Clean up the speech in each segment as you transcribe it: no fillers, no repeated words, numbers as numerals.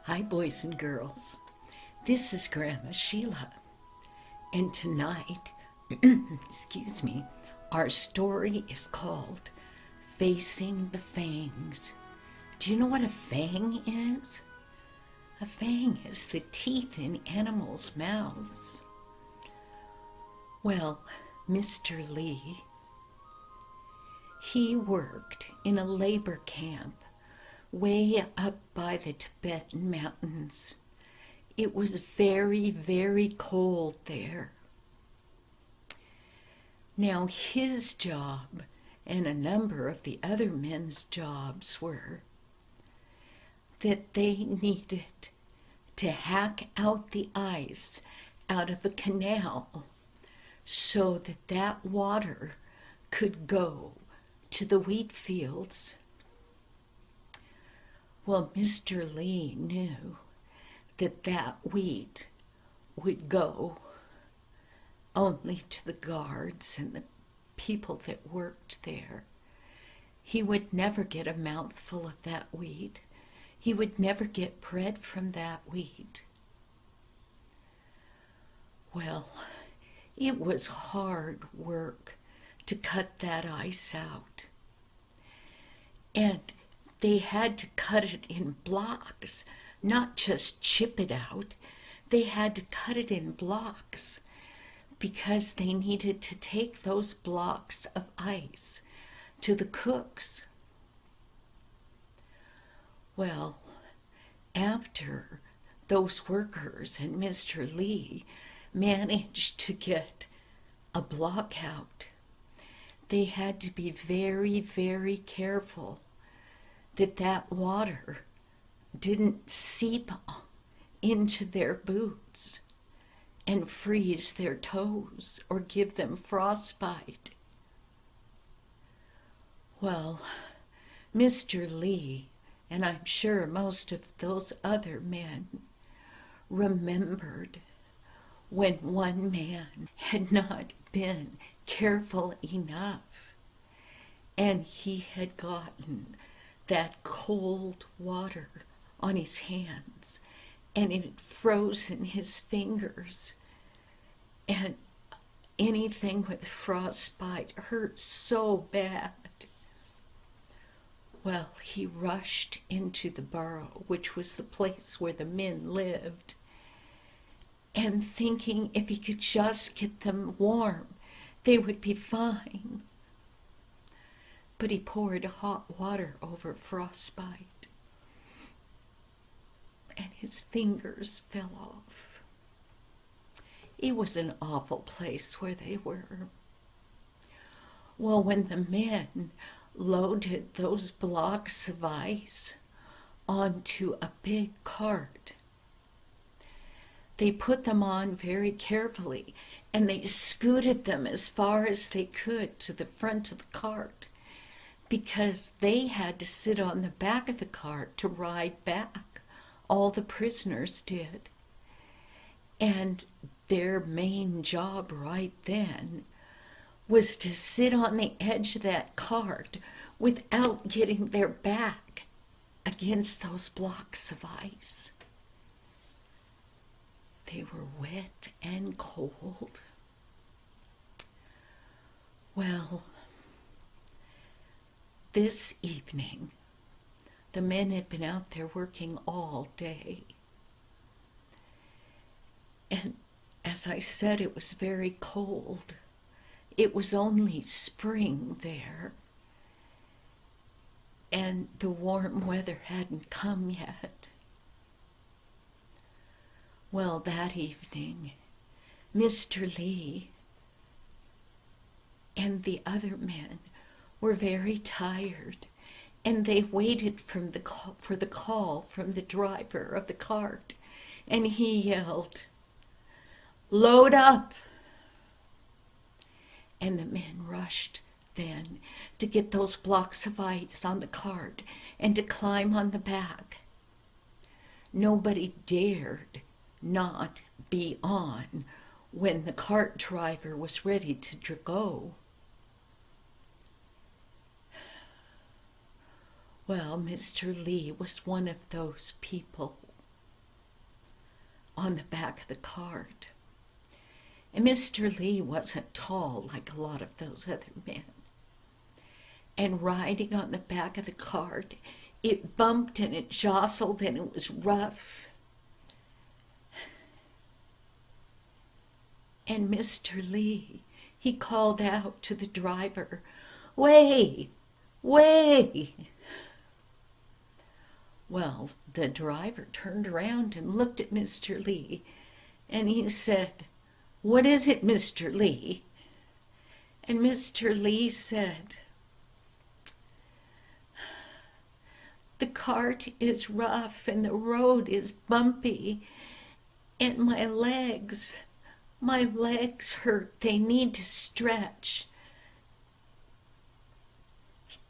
Hi, boys and girls. This is Grandma Sheilla, and tonight, excuse me, our story is called Facing the Fangs. Do you know what a fang is? A fang is the teeth in animals' mouths. Well, Mr. Lee, he worked in a labor camp way up by the Tibetan mountains. It was very, very cold there. Now his job and a number of the other men's jobs were that they needed to hack out the ice out of a canal so that that water could go to the wheat fields. Well, Mr. Lee knew that that wheat would go only to the guards and the people that worked there. He would never get a mouthful of that wheat. He would never get bread from that wheat. Well, it was hard work to cut that ice out. And they had to cut it in blocks, not just chip it out. They had to cut it in blocks because they needed to take those blocks of ice to the cooks. Well, after those workers and Mr. Lee managed to get a block out, they had to be very, very careful that that water didn't seep into their boots and freeze their toes or give them frostbite. Well, Mr. Lee, and I'm sure most of those other men, remembered when one man had not been careful enough and he had gotten that cold water on his hands and it had frozen his fingers, and anything with frostbite hurt so bad. Well, he rushed into the burrow, which was the place where the men lived, and thinking if he could just get them warm, they would be fine. But he poured hot water over frostbite, and his fingers fell off. It was an awful place where they were. Well, when the men loaded those blocks of ice onto a big cart, they put them on very carefully, and they scooted them as far as they could to the front of the cart, because they had to sit on the back of the cart to ride back. All the prisoners did. And their main job right then was to sit on the edge of that cart without getting their back against those blocks of ice. They were wet and cold. Well, this evening, the men had been out there working all day. And as I said, it was very cold. It was only spring there, and the warm weather hadn't come yet. Well, that evening, Mr. Lee and the other men were very tired, and they waited for the call from the driver of the cart, and he yelled, "Load up!" And the men rushed then to get those blocks of ice on the cart and to climb on the back. Nobody dared not be on when the cart driver was ready to go. Well, Mr. Lee was one of those people on the back of the cart. And Mr. Lee wasn't tall like a lot of those other men. And riding on the back of the cart, it bumped and it jostled and it was rough. And Mr. Lee, he called out to the driver, "Way! Way!" Well, the driver turned around and looked at Mr. Lee, and he said, "What is it, Mr. Lee?" And Mr. Lee said, "The cart is rough and the road is bumpy, and my legs hurt. They need to stretch.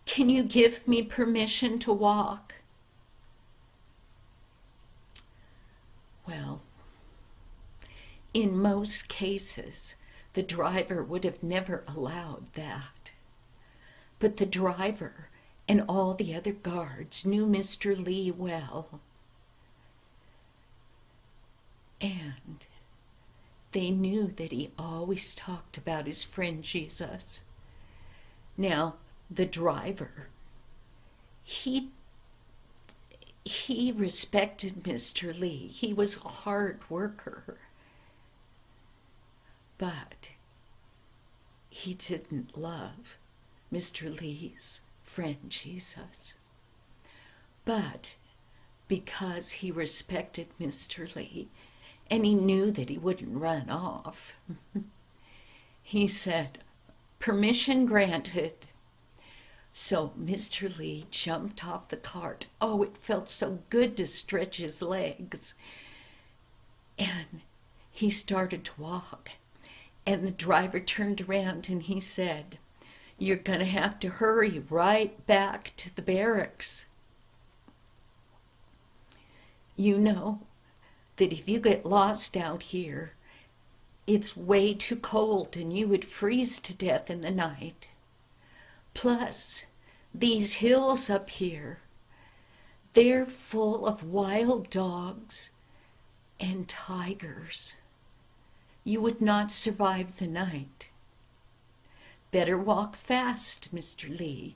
Can you give me permission to walk?" Well, in most cases, the driver would have never allowed that. But the driver and all the other guards knew Mr. Lee well. And they knew that he always talked about his friend Jesus. Now, the driver, he respected Mr. Lee. He was a hard worker. But he didn't love Mr. Lee's friend Jesus. But because he respected Mr. Lee and he knew that he wouldn't run off, he said, "Permission granted." So Mr. Lee jumped off the cart. Oh, it felt so good to stretch his legs. And he started to walk. And the driver turned around and he said, "You're going to have to hurry right back to the barracks. You know that if you get lost out here, it's way too cold and you would freeze to death in the night. Plus, these hills up here, they're full of wild dogs and tigers. You would not survive the night. Better walk fast, Mr. Lee."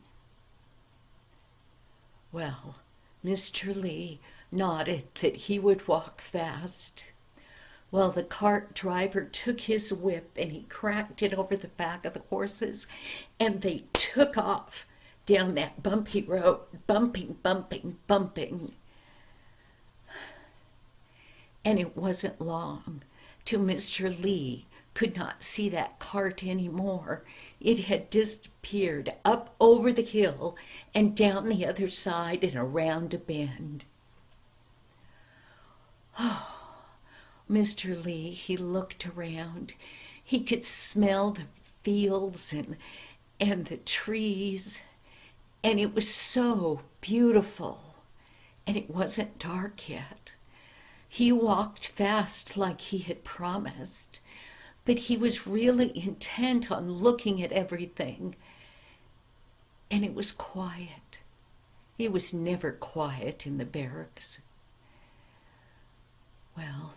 Well, Mr. Lee nodded that he would walk fast. Well, the cart driver took his whip and he cracked it over the back of the horses, and they took off down that bumpy road, bumping. And it wasn't long till Mr. Lee could not see that cart anymore. It had disappeared up over the hill and down the other side and around a bend. Oh, Mr. Lee, he looked around. He could smell the fields and the trees, and it was so beautiful, and it wasn't dark yet. He walked fast like he had promised, but he was really intent on looking at everything, and it was quiet. It was never quiet in the barracks. Well,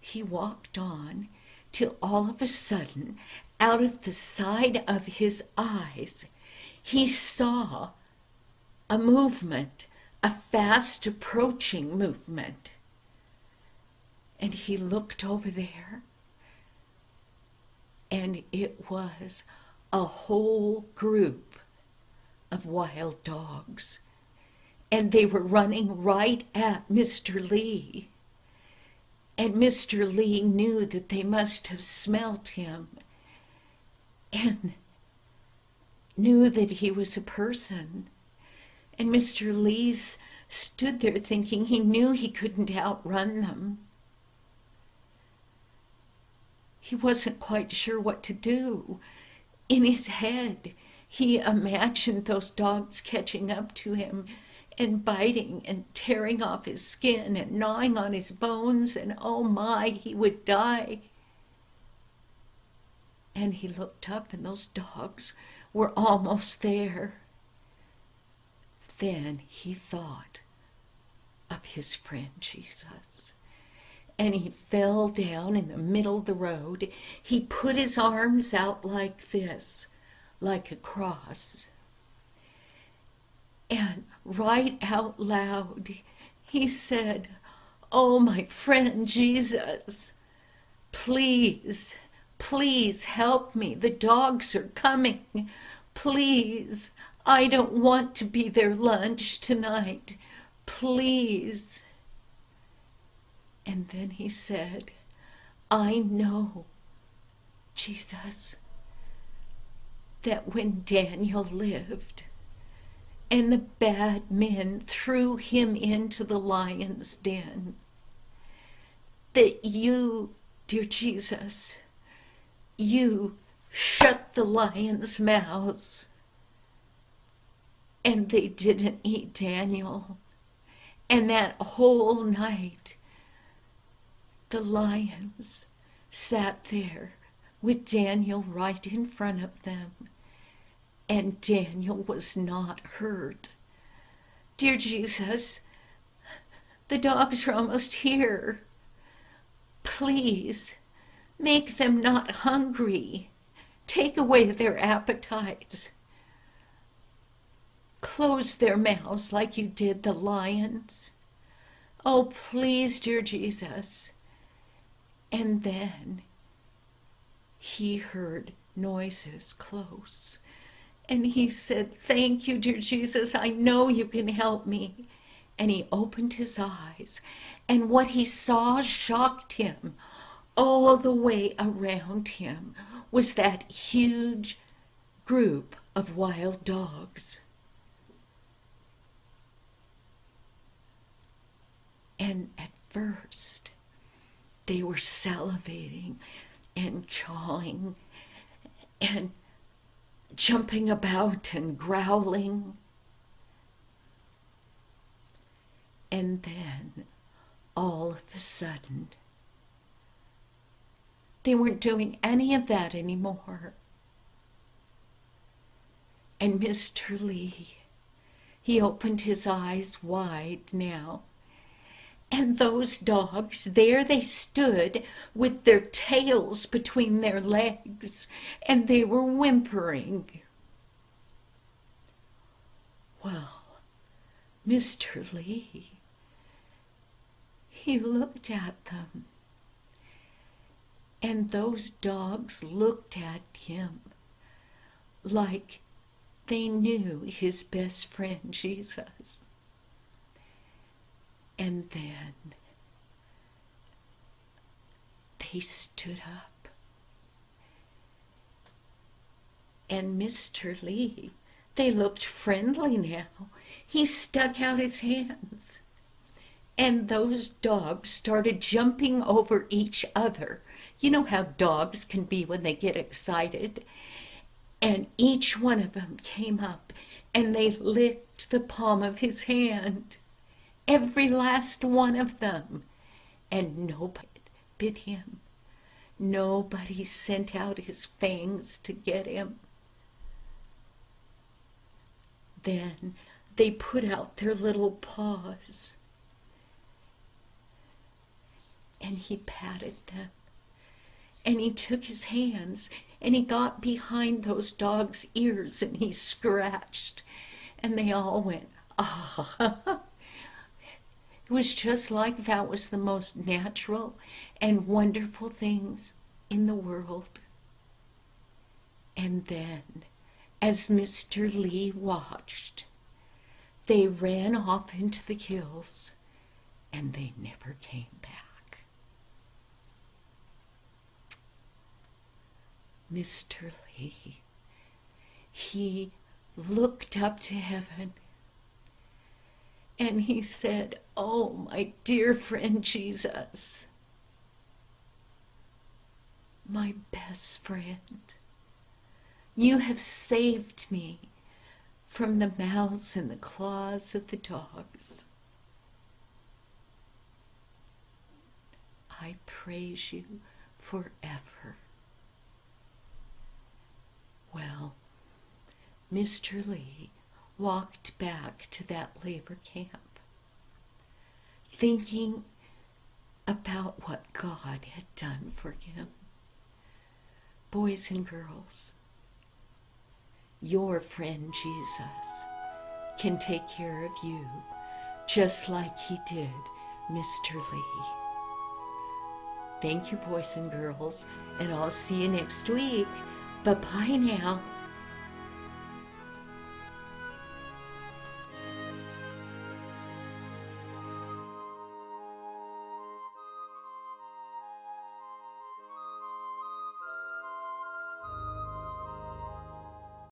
he walked on till all of a sudden, out of the side of his eyes, he saw a movement, a fast approaching movement. And he looked over there, and it was a whole group of wild dogs. And they were running right at Mr. Lee. And Mr. Lee knew that they must have smelt him and knew that he was a person. And Mr. Lee stood there thinking he knew he couldn't outrun them. He wasn't quite sure what to do. In his head, he imagined those dogs catching up to him and biting and tearing off his skin and gnawing on his bones, and oh my, he would die. And he looked up and those dogs were almost there. Then he thought of his friend Jesus. and he fell down in the middle of the road. He put his arms out like this, like a cross. And right out loud, he said, "Oh, my friend Jesus, please, please help me. The dogs are coming. Please, I don't want to be their lunch tonight. Please." And then he said, "I know, Jesus, that when Daniel lived and the bad men threw him into the lion's den, that you, dear Jesus, you shut the lions' mouths, and they didn't eat Daniel. And that whole night, the lions sat there with Daniel right in front of them, and Daniel was not hurt. Dear Jesus, the dogs are almost here. Please, make them not hungry. Take away their appetites. Close their mouths like you did the lions. Oh, please, dear Jesus." And then he heard noises close. And he said, "Thank you, dear Jesus. I know you can help me." And he opened his eyes, and what he saw shocked him. All the way around him was that huge group of wild dogs. And at first, they were salivating and chawing and jumping about and growling. And then, all of a sudden, they weren't doing any of that anymore. And Mr. Lee, he opened his eyes wide now. And those dogs, there they stood with their tails between their legs, and they were whimpering. Well, Mr. Lee, he looked at them, and those dogs looked at him like they knew his best friend, Jesus. And then they stood up. And Mr. Lee, they looked friendly now. He stuck out his hands. And those dogs started jumping over each other. You know how dogs can be when they get excited. And each one of them came up and they licked the palm of his hand. Every last one of them. And nobody bit him. Nobody sent out his fangs to get him. Then they put out their little paws. And he patted them. And he took his hands and he got behind those dogs' ears and he scratched. And they all went, "Ah." It was just like that was the most natural and wonderful things in the world. And then, as Mr. Lee watched, they ran off into the hills and they never came back. Mr. Lee, he looked up to heaven and he said, "Oh, my dear friend Jesus, my best friend, you have saved me from the mouths and the claws of the dogs. I praise you forever." Well, Mr. Lee walked back to that labor camp, thinking about what God had done for him. Boys and girls, your friend Jesus can take care of you just like he did Mr. Lee. Thank you, boys and girls, and I'll see you next week. Bye-bye now.